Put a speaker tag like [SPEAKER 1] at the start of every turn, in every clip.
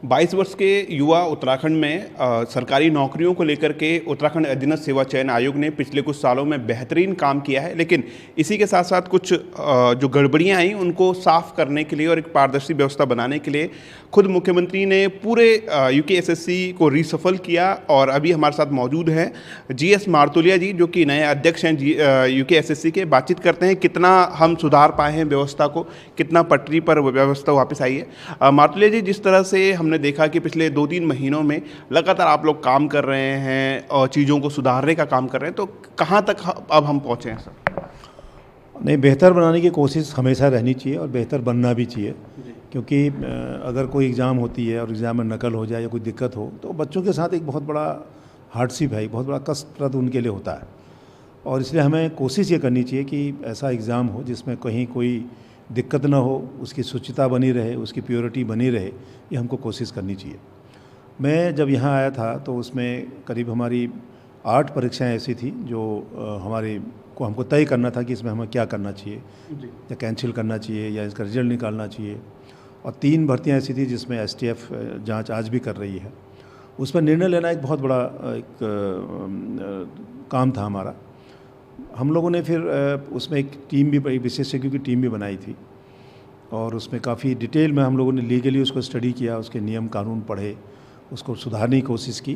[SPEAKER 1] 22 वर्ष के युवा उत्तराखंड में सरकारी नौकरियों को लेकर के उत्तराखंड अधीनस्थ सेवा चयन आयोग ने पिछले कुछ सालों में बेहतरीन काम किया है, लेकिन इसी के साथ साथ कुछ जो गड़बड़ियां आई उनको साफ करने के लिए और एक पारदर्शी व्यवस्था बनाने के लिए खुद मुख्यमंत्री ने पूरे यूकेएसएससी को रीसफल किया। और अभी हमारे साथ मौजूद हैं जीएस मारतोलिया जी, जो कि नए अध्यक्ष हैं यूकेएसएससी के। बातचीत करते हैं कितना हम सुधार पाए हैं व्यवस्था को, कितना पटरी पर व्यवस्था वापस आई है। मारतोलिया जी, जिस तरह से हमने देखा कि पिछले 2-3 महीनों में लगातार आप लोग काम कर रहे हैं और चीज़ों को सुधारने का काम कर रहे हैं, तो कहाँ तक अब हम पहुँचे हैं सर?
[SPEAKER 2] नहीं, बेहतर बनाने की कोशिश हमेशा रहनी चाहिए और बेहतर बनना भी चाहिए, क्योंकि अगर कोई एग्ज़ाम होती है और एग्ज़ाम में नकल हो जाए या कोई दिक्कत हो तो बच्चों के साथ एक बहुत बड़ा हार्डशिप है, बहुत बड़ा कष्टप्रद उनके लिए होता है। और इसलिए हमें कोशिश ये करनी चाहिए कि ऐसा एग्ज़ाम हो जिसमें कहीं कोई दिक्कत ना हो, उसकी शुचिता बनी रहे, उसकी प्योरिटी बनी रहे, ये हमको कोशिश करनी चाहिए। मैं जब यहाँ आया था तो उसमें करीब हमारी 8 परीक्षाएं ऐसी थी जो हमको तय करना था कि इसमें हमें क्या करना चाहिए, या कैंसिल करना चाहिए या इसका रिजल्ट निकालना चाहिए। और 3 भर्तियाँ ऐसी थी जिसमें एसटीएफ जांच आज भी कर रही है। उस पर निर्णय लेना एक बहुत बड़ा काम था हमारा। हम लोगों ने फिर उसमें एक टीम भी, विशेषज्ञों की टीम भी बनाई थी और उसमें काफ़ी डिटेल में हम लोगों ने लीगली उसको स्टडी किया, उसके नियम कानून पढ़े, उसको सुधारने की कोशिश की।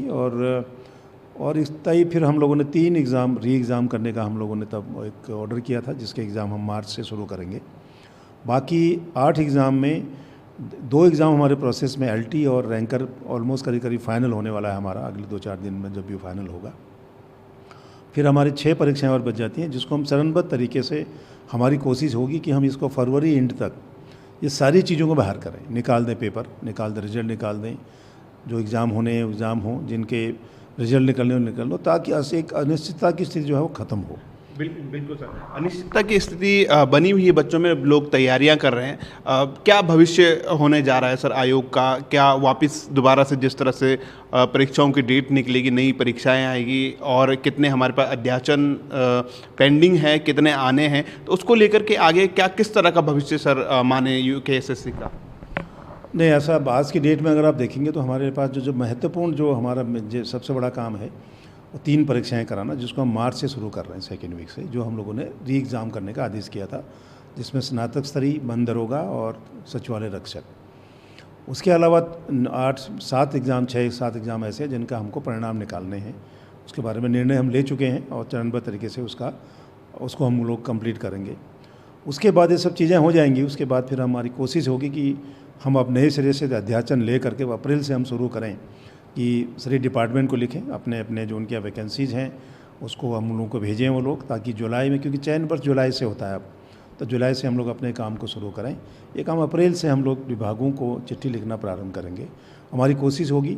[SPEAKER 2] और इस तय फिर हम लोगों ने 3 एग्ज़ाम री एग्ज़ाम करने का हम लोगों ने तब एक ऑर्डर किया था, जिसके एग्ज़ाम हम मार्च से शुरू करेंगे। बाकी 8 एग्ज़ाम में 2 एग्ज़ाम हमारे प्रोसेस में एलटी और रैंकर ऑलमोस्ट करीब करीब फाइनल होने वाला है हमारा, अगले 2-4 दिन में जब भी फाइनल होगा। फिर हमारी 6 परीक्षाएं और बच जाती हैं, जिसको हम चरणबद्ध तरीके से, हमारी कोशिश होगी कि हम इसको फरवरी एंड तक ये सारी चीज़ों को बाहर करें, निकाल दें, पेपर निकाल दें, रिजल्ट निकाल दें, जो एग्ज़ाम होने एग्ज़ाम हों, जिनके रिजल्ट निकल लो, ताकि एक अनिश्चितता की स्थिति जो है वो ख़त्म हो।
[SPEAKER 1] बिल्कुल सर, अनिश्चितता की स्थिति बनी हुई है, बच्चों में लोग तैयारियां कर रहे हैं। क्या भविष्य होने जा रहा है सर आयोग का? क्या वापस दोबारा से जिस तरह से परीक्षाओं की डेट निकलेगी, नई परीक्षाएं आएगी, और कितने हमारे पास अध्याचन पेंडिंग है, कितने आने हैं, तो उसको लेकर के आगे क्या किस तरह का भविष्य सर माने यूकेएसएससी का?
[SPEAKER 2] नहीं, ऐसा आज की डेट में अगर आप देखेंगे तो हमारे पास जो महत्वपूर्ण जो हमारा जो सबसे बड़ा काम है वो 3 परीक्षाएं कराना, जिसको हम मार्च से शुरू कर रहे हैं, सेकेंड वीक से, जो हम लोगों ने री एग्ज़ाम करने का आदेश किया था, जिसमें स्नातक स्तरीय, वन दरोगा और सचिवालय रक्षक। उसके अलावा 7 एग्ज़ाम ऐसे हैं जिनका हमको परिणाम निकालने हैं। उसके बारे में निर्णय हम ले चुके हैं और चरणबद्ध तरीके से उसको हम लोग कंप्लीट करेंगे। उसके बाद ये सब चीज़ें हो जाएंगी। उसके बाद फिर हमारी कोशिश होगी कि हम अब नए सिरे से अध्याचन ले करके अप्रैल से हम शुरू करें कि सभी डिपार्टमेंट को लिखें, अपने अपने जो उनके वैकेंसीज़ हैं उसको हम लोगों को भेजें वो लोग, ताकि जुलाई में, क्योंकि चयन वर्ष जुलाई से होता है अब, तो जुलाई से हम लोग अपने काम को शुरू करें। ये काम अप्रैल से हम लोग विभागों को चिट्ठी लिखना प्रारंभ करेंगे। हमारी कोशिश होगी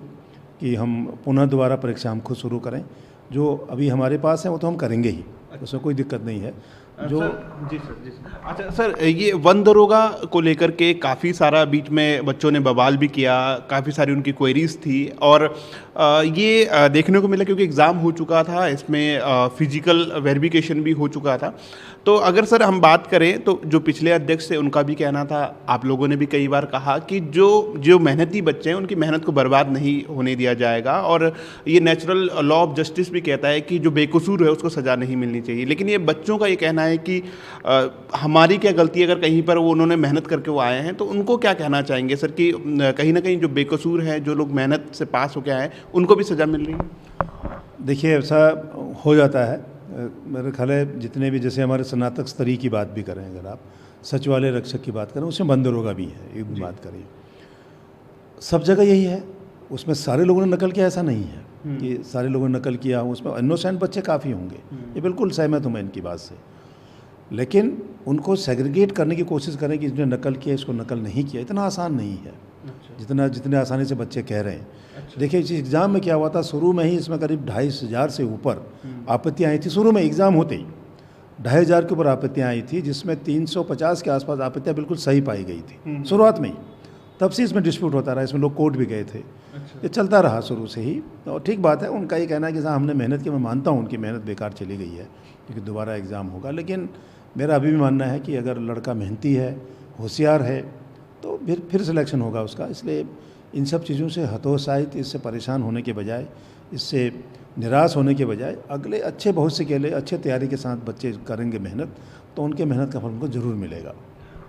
[SPEAKER 2] कि हम पुनः दोबारा परीक्षा हम खुद शुरू करें। जो अभी हमारे पास है वो तो हम करेंगे ही, उसमें कोई दिक्कत नहीं है।
[SPEAKER 1] जी सर। अच्छा सर, ये वन दरोगा को लेकर के काफ़ी सारा बीच में बच्चों ने बवाल भी किया, काफ़ी सारी उनकी क्वेरीज थी, और ये देखने को मिला क्योंकि एग्ज़ाम हो चुका था, इसमें फिजिकल वेरिफिकेशन भी हो चुका था। तो अगर सर हम बात करें तो जो पिछले अध्यक्ष थे उनका भी कहना था, आप लोगों ने भी कई बार कहा कि जो मेहनती बच्चे हैं उनकी मेहनत को बर्बाद नहीं होने दिया जाएगा, और ये नेचुरल लॉ ऑफ जस्टिस भी कहता है कि जो बेकसूर है उसको सज़ा नहीं मिलनी चाहिए। लेकिन ये बच्चों का ये कहना है कि हमारी क्या गलती है, अगर कहीं पर वो उन्होंने मेहनत करके वो आए हैं, तो उनको क्या कहना चाहेंगे सर कि कहीं ना कहीं जो बेकसूर हैं, जो लोग मेहनत से पास होके आए हैं, उनको भी सज़ा मिल रही है?
[SPEAKER 2] देखिए, ऐसा हो जाता है। मेरे ख्याल है जितने भी, जैसे हमारे स्नातक स्तरीय की बात भी करें, अगर आप सचिवालय रक्षक की बात करें, उसमें वन दरोगा भी है, एक भी बात करें, सब जगह यही है। उसमें सारे लोगों ने नकल किया ऐसा नहीं है कि सारे लोगों ने नकल किया, उसमें इनोसेंट बच्चे काफ़ी होंगे, ये बिल्कुल सहमत हूँ मैं इनकी बात से। लेकिन उनको सेग्रीगेट करने की कोशिश करें कि इसने नकल किया, इसको नकल नहीं किया, इतना आसान नहीं है जितने आसानी से बच्चे कह रहे हैं। देखिए, इस एग्ज़ाम में क्या हुआ था, शुरू में ही इसमें करीब 2,500 से ऊपर आपत्तियाँ आई थी। शुरू में एग्ज़ाम होते ही 2,500 के ऊपर आपत्तियाँ आई थी, जिसमें 350 के आसपास आपत्तियाँ बिल्कुल सही पाई गई थी शुरुआत में ही। तब से इसमें डिस्प्यूट होता रहा, इसमें लोग कोर्ट भी गए थे। ये चलता रहा शुरू से ही, और ठीक बात है, उनका ये कहना है कि साहब हमने मेहनत की। मैं मानता हूँ उनकी मेहनत बेकार चली गई है, क्योंकि दोबारा एग्ज़ाम होगा। लेकिन मेरा अभी भी मानना है कि अगर लड़का मेहनती है, होशियार है, तो फिर सिलेक्शन होगा उसका। इसलिए इन सब चीज़ों से हतोत्साहित, इससे परेशान होने के बजाय, इससे निराश होने के बजाय अगले अच्छे भविष्य के लिए अच्छे तैयारी के साथ बच्चे करेंगे मेहनत, तो उनके मेहनत का फल उनको ज़रूर मिलेगा।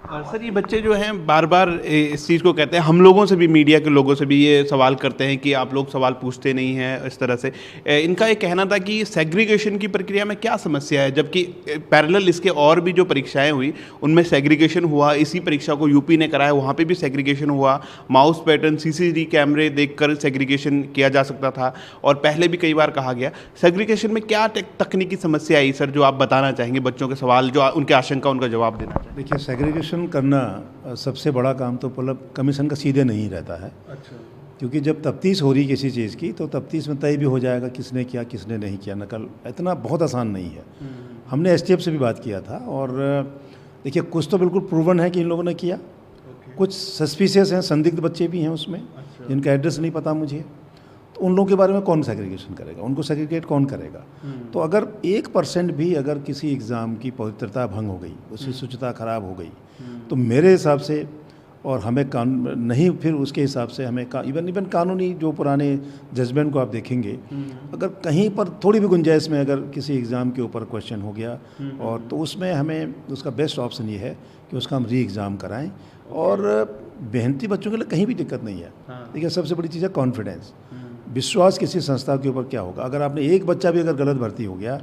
[SPEAKER 1] सर ये बच्चे जो हैं बार बार इस चीज़ को कहते हैं, हम लोगों से भी, मीडिया के लोगों से भी ये सवाल करते हैं कि आप लोग सवाल पूछते नहीं हैं इस तरह से। इनका ये कहना था कि सेग्रीगेशन की प्रक्रिया में क्या समस्या है, जबकि पैरेलल इसके और भी जो परीक्षाएं हुई उनमें सेग्रीगेशन हुआ, इसी परीक्षा को यूपी ने कराया, वहाँ पे भी सेग्रीगेशन हुआ, माउस पैटर्न, सीसीटीवी कैमरे देखकर सेग्रीगेशन किया जा सकता था, और पहले भी कई बार कहा गया। सेग्रीगेशन में क्या तकनीकी समस्या आई सर, जो आप बताना चाहेंगे, बच्चों के सवाल जो उनके आशंका, उनका जवाब देना चाहेंगे?
[SPEAKER 2] देखिए, सेग्रीगेशन करना सबसे बड़ा काम तो मतलब कमीशन का सीधे नहीं रहता है।
[SPEAKER 1] अच्छा।
[SPEAKER 2] क्योंकि जब तफ्तीश हो रही किसी चीज़ की, तो तफ्तीश में तय भी हो जाएगा किसने किया किसने नहीं किया। नकल इतना बहुत आसान नहीं है। हमने एसटीएफ से भी बात किया था, और देखिए कुछ तो बिल्कुल प्रूवन है कि इन लोगों ने किया, कुछ सस्पिशियस हैं, संदिग्ध बच्चे भी हैं उसमें, जिनका एड्रेस नहीं पता मुझे। तो उन लोगों के बारे में कौन सेग्रीगेशन करेगा, उनको सेग्रीगेट कौन करेगा? तो अगर 1% भी अगर किसी एग्ज़ाम की पवित्रता भंग हो गई, उसकी शुचिता खराब हो गई, तो मेरे हिसाब से, और हमें नहीं, फिर उसके हिसाब से हमें इवन कानूनी जो पुराने जजमेंट को आप देखेंगे, अगर कहीं पर थोड़ी भी गुंजाइश में अगर किसी एग्ज़ाम के ऊपर क्वेश्चन हो गया, और तो उसमें हमें उसका बेस्ट ऑप्शन ये है कि उसका हम री एग्ज़ाम कराएं। और मेहनती बच्चों के लिए कहीं भी दिक्कत नहीं है। देखिए, सबसे बड़ी चीज़ है कॉन्फिडेंस, विश्वास किसी संस्था के ऊपर क्या होगा। अगर आपने एक बच्चा भी अगर गलत भर्ती हो गया,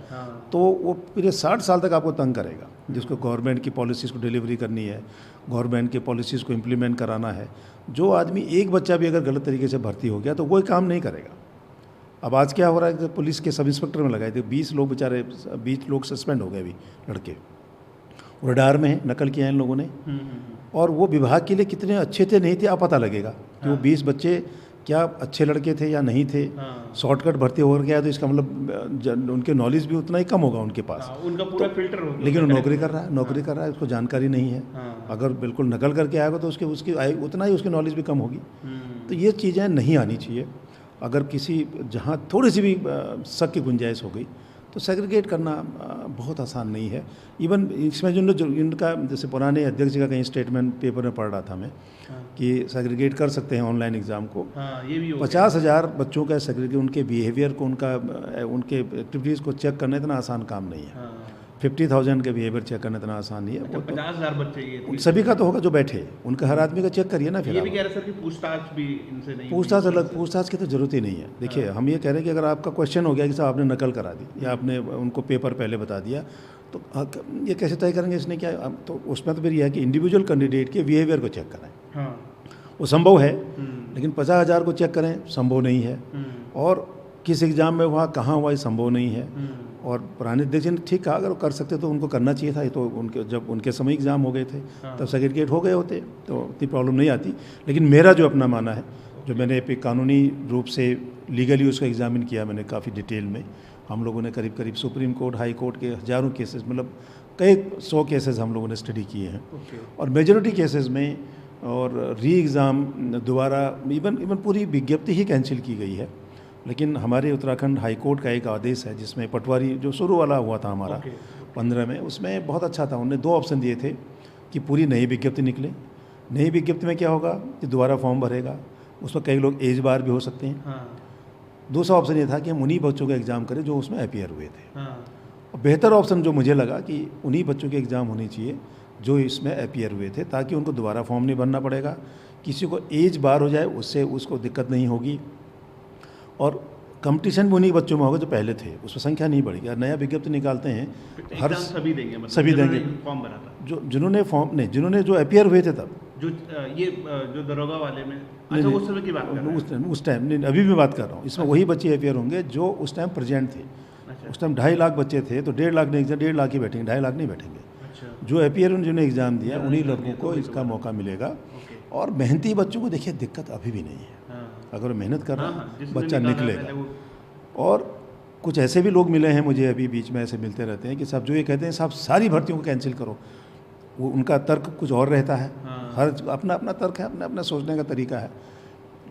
[SPEAKER 2] तो वो पूरे 60 साल तक आपको तंग करेगा। जिसको गवर्नमेंट की पॉलिसीज़ को डिलीवरी करनी है, गवर्नमेंट के पॉलिसीज़ को इम्प्लीमेंट कराना है, जो आदमी एक बच्चा भी अगर गलत तरीके से भर्ती हो गया, तो वो काम नहीं करेगा। अब आज क्या हो रहा है कि पुलिस के सब इंस्पेक्टर में लगाए थे, 20 लोग बेचारे, 20 लोग सस्पेंड हो गए अभी, लड़के रडार में नकल किया इन लोगों ने। और वो विभाग के लिए कितने अच्छे थे नहीं थे, आप पता लगेगा कि वो 20 बच्चे क्या अच्छे लड़के थे या नहीं थे। शॉर्टकट भर्ती हो गया तो इसका मतलब उनके नॉलेज भी उतना ही कम होगा उनके पास।
[SPEAKER 1] उनका पूरा फिल्टर हो गया,
[SPEAKER 2] लेकिन वो नौकरी कर रहा है, उसको जानकारी नहीं है। अगर बिल्कुल नकल करके आएगा तो उसकी उतना ही उसकी नॉलेज भी कम होगी। तो ये चीज़ें नहीं आनी चाहिए। अगर किसी जहाँ थोड़ी सी भी शक की गुंजाइश हो गई, तो सेग्रीगेट करना बहुत आसान नहीं है। इवन इसमें जो इनका, जैसे पुराने अध्यक्ष जी का कहीं स्टेटमेंट पेपर में पढ़ रहा था मैं, कि सेग्रीगेट कर सकते हैं ऑनलाइन एग्ज़ाम को।
[SPEAKER 1] ये भी
[SPEAKER 2] 50,000 बच्चों का सेग्रीगेट, उनके बिहेवियर को, उनके एक्टिविटीज़ को चेक करना इतना आसान काम नहीं है। 50,000 के बिहेवियर चेक करना इतना आसान नहीं है।
[SPEAKER 1] अच्छा, 50,000 बच्चे ये
[SPEAKER 2] सभी का तो होगा जो बैठे, उनका हर आदमी का चेक करिए ना। फिर
[SPEAKER 1] ये भी कह रहे सर कि पूछताछ भी इनसे नहीं,
[SPEAKER 2] पूछताछ की तो ज़रूरत ही नहीं है। देखिए, हम ये कह रहे हैं कि अगर आपका क्वेश्चन हो गया कि साहब आपने नकल करा दी, या आपने उनको पेपर पहले बता दिया, तो ये कैसे तय करेंगे इसने क्या? तो उसमें तो फिर यह है कि इंडिविजुअल कैंडिडेट के बिहेवियर को चेक कराएं। वो संभव है, लेकिन 50,000 को चेक करें संभव नहीं है। और किस एग्ज़ाम में हुआ, कहाँ हुआ, ये संभव नहीं है। और पुराने अध्यक्ष ने ठीक कहा, अगर वो कर सकते तो उनको करना चाहिए था। ये तो उनके, जब उनके समय एग्ज़ाम हो गए थे तब सेग्रीगेट हो गए होते, तो इतनी प्रॉब्लम नहीं आती। लेकिन मेरा जो अपना माना है, जो मैंने कानूनी रूप से लीगली उसका एग्जामिन किया मैंने काफ़ी डिटेल में, हम लोगों ने करीब करीब सुप्रीम कोर्ट, हाई कोर्ट के हज़ारों केसेस, मतलब कई 100 केसेस हम लोगों ने स्टडी किए हैं। और मेजॉरिटी केसेस में और री एग्ज़ाम दोबारा, इवन पूरी विज्ञप्ति ही कैंसिल की गई है। लेकिन हमारे उत्तराखंड हाई कोर्ट का एक आदेश है, जिसमें पटवारी जो शुरू वाला हुआ था हमारा 15 में, उसमें बहुत अच्छा था। उन्होंने 2 ऑप्शन दिए थे कि पूरी नई विज्ञप्ति निकले। नई विज्ञप्ति में क्या होगा कि दोबारा फॉर्म भरेगा, उसमें कई लोग एज बार भी हो सकते हैं। दूसरा ऑप्शन ये था कि हम उन्हीं बच्चों का एग्ज़ाम करें जो उसमें अपीयर हुए थे। और बेहतर ऑप्शन जो मुझे लगा कि उन्हीं बच्चों के एग्ज़ाम होने चाहिए जो इसमें अपीयर हुए थे, ताकि उनको दोबारा फॉर्म नहीं भरना पड़ेगा। किसी को एज बार हो जाए उससे उसको दिक्कत नहीं होगी, और कंपटीशन भी उन्हीं बच्चों में होगा जो पहले थे, उसमें संख्या नहीं बढ़ेगी। और नया विज्ञप्ति निकालते हैं, हर
[SPEAKER 1] सभी देंगे, मतलब
[SPEAKER 2] सभी देंगे
[SPEAKER 1] फॉर्म भरा था,
[SPEAKER 2] जिन्होंने फॉर्म नहीं, जिन्होंने जो अपीयर हुए थे तब,
[SPEAKER 1] जो दरोगा वाले में। अच्छा, उस समय की बात कर रहे हैं?
[SPEAKER 2] उस टाइम नहीं, अभी भी बात कर रहा हूँ। इसमें वही बच्चे अपीयर होंगे जो उस टाइम प्रेजेंट थे। उस टाइम 2.5 लाख बच्चे थे, तो 1.5 लाख नहीं, 1.5 लाख ही बैठेंगे, 2.5 लाख नहीं बैठेंगे। जो अपीयर जिन्होंने एग्ज़ाम दिया, उन्हीं लड़कों को इसका मौका मिलेगा। और मेहनती बच्चों को देखिए दिक्कत अभी भी नहीं है। अगर मेहनत कर रहा है, बच्चा निकलेगा। और कुछ ऐसे भी लोग मिले हैं मुझे, अभी बीच में ऐसे मिलते रहते हैं कि साहब जो ये कहते हैं साहब सारी भर्तियों को कैंसिल करो, वो उनका तर्क कुछ और रहता है। हर अपना अपना तर्क है, अपना अपना सोचने का तरीका है।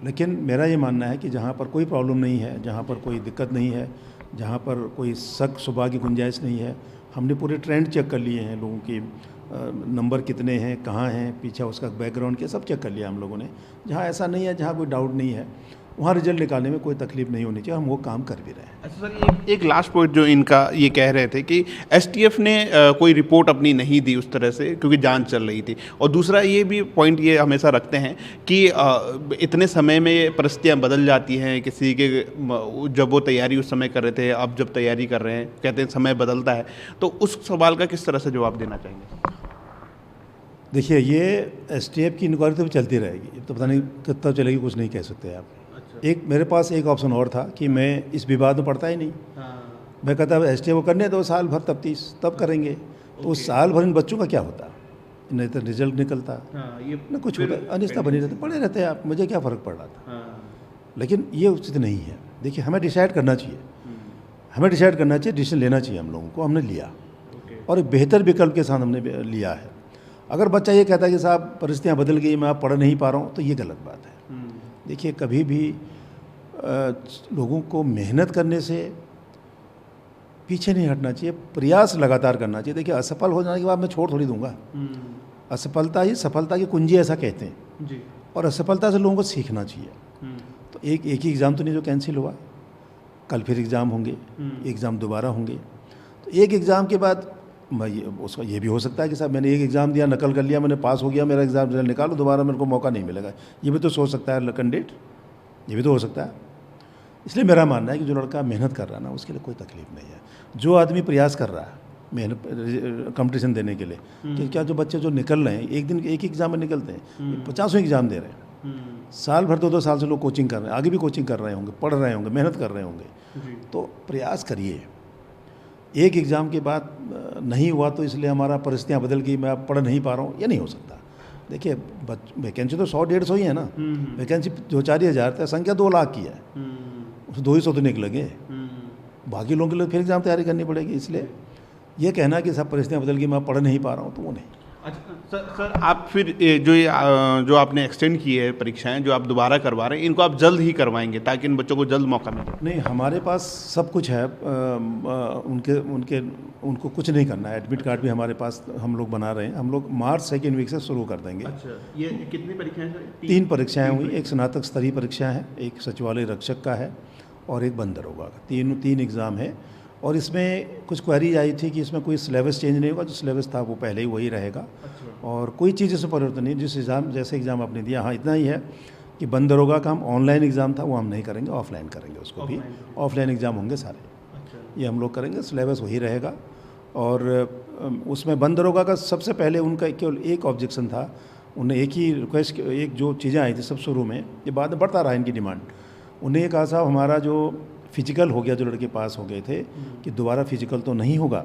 [SPEAKER 2] लेकिन मेरा ये मानना है कि जहाँ पर कोई प्रॉब्लम नहीं है, जहाँ पर कोई दिक्कत नहीं है, जहाँ पर कोई शक शुबा की गुंजाइश नहीं है, हमने पूरे ट्रेंड चेक कर लिए हैं, लोगों के नंबर कितने हैं, कहाँ हैं, पीछे उसका बैकग्राउंड क्या सब चेक कर लिया हम लोगों ने। जहाँ ऐसा नहीं है, जहाँ कोई डाउट नहीं है, वहाँ रिजल्ट निकालने में कोई तकलीफ नहीं होनी चाहिए। हम वो काम कर भी रहे हैं।
[SPEAKER 1] अच्छा सर, एक लास्ट पॉइंट जो इनका ये कह रहे थे कि एसटीएफ ने कोई रिपोर्ट अपनी नहीं दी उस तरह से, क्योंकि जांच चल रही थी। और दूसरा ये भी पॉइंट ये हमेशा रखते हैं कि इतने समय में परिस्थितियाँ बदल जाती हैं किसी के, जब वो तैयारी उस समय कर रहे थे, अब जब तैयारी कर रहे हैं, कहते हैं समय बदलता है। तो उस सवाल का किस तरह से जवाब देना चाहेंगे?
[SPEAKER 2] देखिए, ये एसटीएफ की इंक्वायरी तो चलती रहेगी, तो पता नहीं कितना चलेगी, कुछ नहीं कह सकते आप। एक मेरे पास एक ऑप्शन और था कि मैं इस विवाद में पड़ता ही नहीं। मैं कहता एसटीएफ को करने दो साल भर, तब करेंगे। तो उस साल भर इन बच्चों का क्या होता, नहीं तो रिजल्ट निकलता, ना कुछ होता, अनिश्चितता बनी रहती, पड़े रहते आप, मुझे क्या फ़र्क पड़ रहा था। लेकिन ये उचित नहीं है। देखिए, हमें डिसाइड करना चाहिए, डिसीजन लेना चाहिए हम लोगों को। हमने लिया और एक बेहतर विकल्प के साथ हमने लिया है। अगर बच्चा ये कहता है कि साहब परिस्थितियाँ बदल गई, मैं पढ़ नहीं पा रहा हूँ, तो ये गलत बात है। देखिए, कभी भी लोगों को मेहनत करने से पीछे नहीं हटना चाहिए, प्रयास लगातार करना चाहिए। देखिए, असफल हो जाने के बाद मैं छोड़ थोड़ी दूंगा। असफलता ही सफलता की कुंजी, ऐसा कहते हैं जी। और असफलता से लोगों को सीखना चाहिए। तो एक ही एग्ज़ाम तो नहीं जो कैंसिल हुआ, कल फिर एग्ज़ाम होंगे, एग्ज़ाम दोबारा होंगे। तो एक एग्ज़ाम के बाद उसका ये भी हो सकता है कि साहब मैंने एक एग्ज़ाम दिया, नकल कर लिया, मैंने पास हो गया, मेरा एग्ज़ाम रिजल्ट निकालो, दोबारा मेरे को मौका नहीं मिलेगा। ये भी तो सोच सकता है कैंडिडेट, ये भी तो हो सकता है। इसलिए मेरा मानना है कि जो लड़का मेहनत कर रहा है ना, उसके लिए कोई तकलीफ नहीं है। जो आदमी प्रयास कर रहा है मेहनत कंपटीशन देने के लिए, कि क्या जो बच्चे जो निकल रहे हैं, एक दिन एक एग्ज़ाम में निकलते हैं, 50 एग्ज़ाम दे रहे हैं, साल भर 2-2 साल से लोग कोचिंग कर रहे हैं, आगे भी कोचिंग कर रहे होंगे, पढ़ रहे होंगे, मेहनत कर रहे होंगे। तो प्रयास करिए। एक एग्ज़ाम के बाद नहीं हुआ तो इसलिए हमारा परिस्थितियाँ बदल गई, मैं अब पढ़ नहीं पा रहा हूँ, ये नहीं हो सकता। देखिए, वैकेंसी तो 100-150 ही है ना, वैकेंसी 2-4 हज़ार है, संख्या 2 लाख की है, उस 200 तो निकलेंगे, बाकी लोगों के लिए फिर एग्ज़ाम तैयारी करनी पड़ेगी। इसलिए ये कहना कि सब परिस्थितियाँ बदल गई, मैं पढ़ नहीं पा रहा हूँ, तो वो नहीं।
[SPEAKER 1] अच्छा सर, आप फिर जो आपने एक्सटेंड की है परीक्षाएं, जो आप दोबारा करवा रहे हैं, इनको आप जल्द ही करवाएंगे ताकि इन बच्चों को जल्द मौका मिले?
[SPEAKER 2] नहीं, हमारे पास सब कुछ है। उनको कुछ नहीं करना है। एडमिट कार्ड भी हमारे पास हम लोग बना रहे हैं। हम लोग मार्च 2nd वीक से शुरू कर देंगे।
[SPEAKER 1] अच्छा, ये कितनी परीक्षाएं सर?
[SPEAKER 2] 3 परीक्षाएँ हुई। एक स्नातक स्तरीय परीक्षा है, एक सचिवालय रक्षक का है और एक वन दरोगा का। 3 एग्ज़ाम है। और इसमें कुछ क्वेरी आई थी कि इसमें कोई सिलेबस चेंज नहीं होगा, जो सिलेबस था वो पहले ही वही रहेगा। अच्छा। और कोई चीज़ इसमें परिवर्तन नहीं। जिस एग्ज़ाम जैसे एग्ज़ाम आपने दिया, हाँ इतना ही है कि वन दरोगा का हम ऑनलाइन एग्ज़ाम था वो हम नहीं करेंगे, ऑफलाइन करेंगे। उसको भी ऑफलाइन एग्ज़ाम होंगे सारे। अच्छा। ये हम लोग करेंगे, सिलेबस वही रहेगा। और उसमें वन दरोगा का सबसे पहले उनका केवल एक ऑब्जेक्शन था। उन्हें एक ही रिक्वेस्ट, एक जो चीज़ें आई थी सब शुरू में, ये बाद में बढ़ता रहा इनकी डिमांड। उन्हें ये कहा साहब हमारा जो फिजिकल हो गया, जो लड़के पास हो गए थे, कि दोबारा फिजिकल तो नहीं होगा।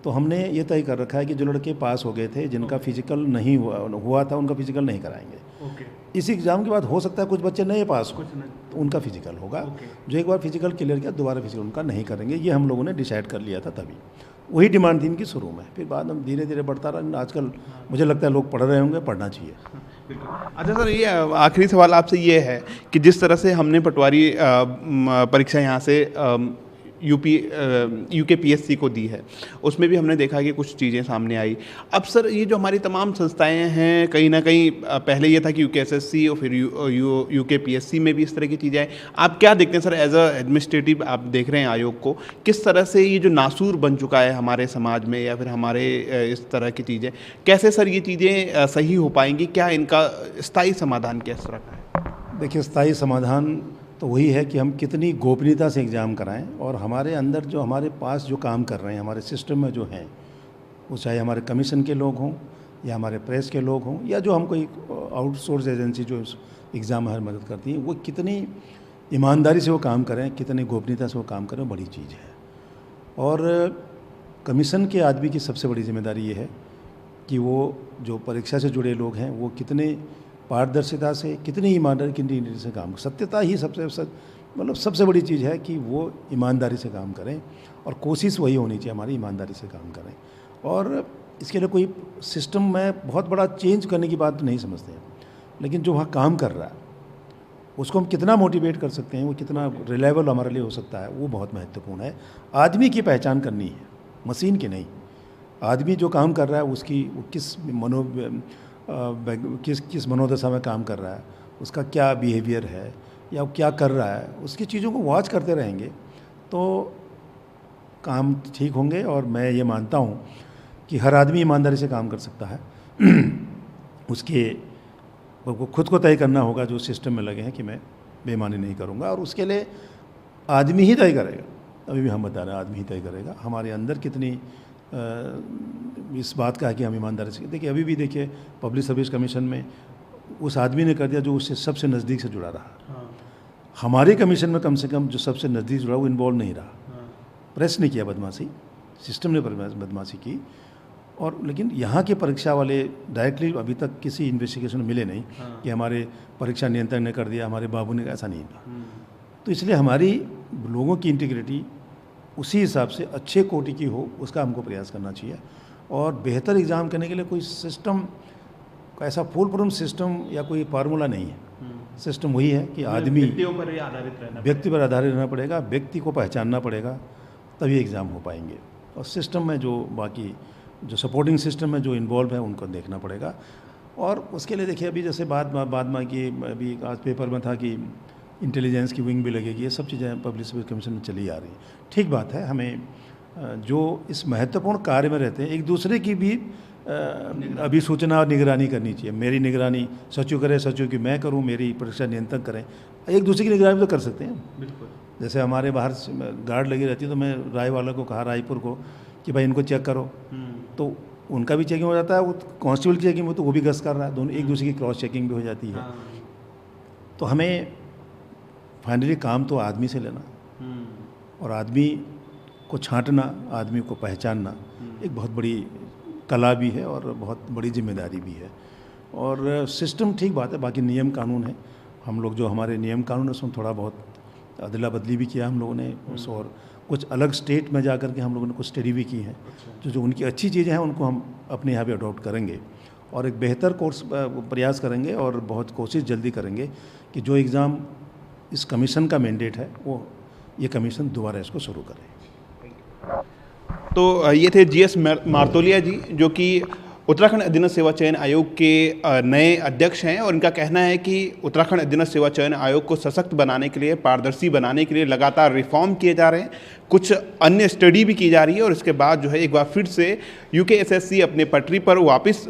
[SPEAKER 2] तो हमने ये तय कर रखा है कि जो लड़के पास हो गए थे, जिनका फिजिकल नहीं हुआ था, उनका फिजिकल नहीं कराएंगे। इस एग्ज़ाम के बाद हो सकता है कुछ बच्चे नए पास हो, तो उनका फिजिकल होगा। जो एक बार फिजिकल क्लियर किया, दोबारा फिजिकल उनका नहीं करेंगे। ये हम लोगों ने डिसाइड कर लिया था तभी। वही डिमांड थी इनकी शुरू में, फिर बाद में धीरे धीरे बढ़ता रहा। आजकल मुझे लगता है लोग पढ़ रहे होंगे, पढ़ना चाहिए।
[SPEAKER 1] अच्छा सर, ये आखिरी सवाल आपसे ये है कि जिस तरह से हमने पटवारी परीक्षा यहाँ से यूकेपीएससी को दी है, उसमें भी हमने देखा कि कुछ चीज़ें सामने आई। अब सर, ये जो हमारी तमाम संस्थाएं हैं, कहीं ना कहीं पहले ये था कि यूकेएसएससी और फिर यूकेपीएससी में भी इस तरह की चीज़ें आई। आप क्या देखते हैं सर, एज अ एडमिनिस्ट्रेटिव आप देख रहे हैं आयोग को, किस तरह से ये जो नासूर बन चुका है हमारे समाज में, या फिर हमारे इस तरह की चीज़ें, कैसे सर ये चीज़ें सही हो पाएंगी? क्या इनका स्थायी समाधान किस तरह का है?
[SPEAKER 2] देखिए, स्थायी समाधान तो वही है कि हम कितनी गोपनीयता से एग्ज़ाम कराएं, और हमारे अंदर जो हमारे पास जो काम कर रहे हैं, हमारे सिस्टम में जो हैं, वो चाहे हमारे कमीशन के लोग हों या हमारे प्रेस के लोग हों, या जो हम कोई आउटसोर्स एजेंसी जो एग्ज़ाम में हर मदद करती हैं, वो कितनी ईमानदारी से वो काम करें, कितनी गोपनीयता से वो काम करें, बड़ी चीज़ है। और कमीशन के आदमी की सबसे बड़ी जिम्मेदारी ये है कि वो जो परीक्षा से जुड़े लोग हैं, वो कितने पारदर्शिता से, कितनी ईमानदारी, कितनी से काम, सत्यता ही सबसे बड़ी चीज़ है कि वो ईमानदारी से काम करें। और कोशिश वही होनी चाहिए हमारी, ईमानदारी से काम करें। और इसके लिए कोई सिस्टम में बहुत बड़ा चेंज करने की बात तो नहीं समझते हैं, लेकिन जो वहाँ काम कर रहा है उसको हम कितना मोटिवेट कर सकते हैं, वो कितना रिलायबल हमारे लिए हो सकता है, वो बहुत महत्वपूर्ण है। आदमी की पहचान करनी है, मशीन की नहीं। आदमी जो काम कर रहा है उसकी वो किस मनोदशा में काम कर रहा है, उसका क्या बिहेवियर है या वो क्या कर रहा है, उसकी चीज़ों को वॉच करते रहेंगे तो काम ठीक होंगे। और मैं ये मानता हूँ कि हर आदमी ईमानदारी से काम कर सकता है। उसके वो खुद को तय करना होगा जो सिस्टम में लगे हैं कि मैं बेईमानी नहीं करूँगा, और उसके लिए आदमी ही तय करेगा। अभी भी हम बता रहे हैं आदमी ही तय करेगा हमारे अंदर कितनी इस बात का है कि हम ईमानदारी से। देखिए अभी भी देखिए पब्लिक सर्विस कमीशन में उस आदमी ने कर दिया जो उससे सबसे नज़दीक से जुड़ा रहा।
[SPEAKER 1] हाँ।
[SPEAKER 2] हमारे कमीशन में कम से कम जो सबसे नज़दीक जुड़ा वो इन्वॉल्व नहीं रहा।
[SPEAKER 1] हाँ।
[SPEAKER 2] प्रेस ने किया बदमाशी, सिस्टम ने बदमाशी की, और लेकिन यहाँ के परीक्षा वाले डायरेक्टली अभी तक किसी इन्वेस्टिगेशन मिले नहीं।
[SPEAKER 1] हाँ।
[SPEAKER 2] कि हमारे परीक्षा नियंत्रक ने कर दिया, हमारे बाबू ने, ऐसा नहीं था। तो इसलिए हमारी लोगों की इंटीग्रिटी उसी हिसाब से अच्छे कोटि की हो, उसका हमको प्रयास करना चाहिए। और बेहतर एग्ज़ाम करने के लिए कोई सिस्टम, ऐसा फुल प्रूफ सिस्टम या कोई फार्मूला नहीं है। सिस्टम वही है कि आदमी व्यक्ति पर आधारित रहना पड़ेगा, व्यक्ति को पहचानना पड़ेगा, तभी एग्ज़ाम हो पाएंगे। और सिस्टम में जो बाकी जो सपोर्टिंग सिस्टम में जो इन्वॉल्व है उनको देखना पड़ेगा। और उसके लिए देखिए अभी जैसे बाद में कि अभी आज पेपर में था कि इंटेलिजेंस की विंग भी लगेगी, ये सब चीज़ें पब्लिक सर्विस कमीशन में चली आ रही हैं। ठीक बात है, हमें जो इस महत्वपूर्ण कार्य में रहते हैं एक दूसरे की भी अभी सूचना और निगरानी करनी चाहिए। मेरी निगरानी सचिव करे, सचिव की मैं करूं, मेरी परीक्षा नियंत्रण करें, एक दूसरे की निगरानी तो कर सकते हैं।
[SPEAKER 1] बिल्कुल।
[SPEAKER 2] जैसे हमारे बाहर गार्ड लगी रहती है तो मैं राय वाला को कहा, रायपुर को, कि भाई इनको चेक करो, तो उनका भी चेकिंग हो जाता है, वो कांस्टेबल की चेकिंग हो तो वो भी गश्त कर रहा है, दोनों एक दूसरे की क्रॉस चेकिंग भी हो जाती है। तो हमें फाइनली काम तो आदमी से लेना, और आदमी को छांटना, आदमी को पहचानना एक बहुत बड़ी कला भी है और बहुत बड़ी जिम्मेदारी भी है। और सिस्टम ठीक बात है, बाकी नियम कानून है। हम लोग जो हमारे नियम कानून है उसमें थोड़ा बहुत अदला बदली भी किया हम लोगों ने, और कुछ अलग स्टेट में जा कर के हम लोगों ने कुछ स्टडी भी की है। जो उनकी अच्छी चीज़ें हैं उनको हम अपने यहाँ भी अडॉप्ट करेंगे और एक बेहतर कोर्स प्रयास करेंगे, और बहुत कोशिश जल्दी करेंगे कि जो एग्ज़ाम इस कमीशन का मैंडेट है वो ये कमीशन दोबारा इसको शुरू करे।
[SPEAKER 1] तो ये थे जीएस मारतोलिया जी, जो कि उत्तराखंड अधीनस्थ सेवा चयन आयोग के नए अध्यक्ष हैं। और इनका कहना है कि उत्तराखंड अधीनस्थ सेवा चयन आयोग को सशक्त बनाने के लिए, पारदर्शी बनाने के लिए लगातार रिफॉर्म किए जा रहे हैं, कुछ अन्य स्टडी भी की जा रही है, और इसके बाद जो है एक बार फिर से यूकेएसएससी अपने पटरी पर वापस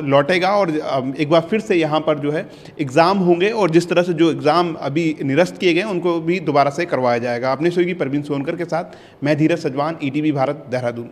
[SPEAKER 1] लौटेगा और एक बार फिर से यहाँ पर जो है एग्ज़ाम होंगे, और जिस तरह से जो एग्ज़ाम अभी निरस्त किए गए उनको भी दोबारा से करवाया जाएगा। अपने सहयोगी परवीन सोनकर के साथ मैं धीरज सजवान, ईटीवी भारत, देहरादून।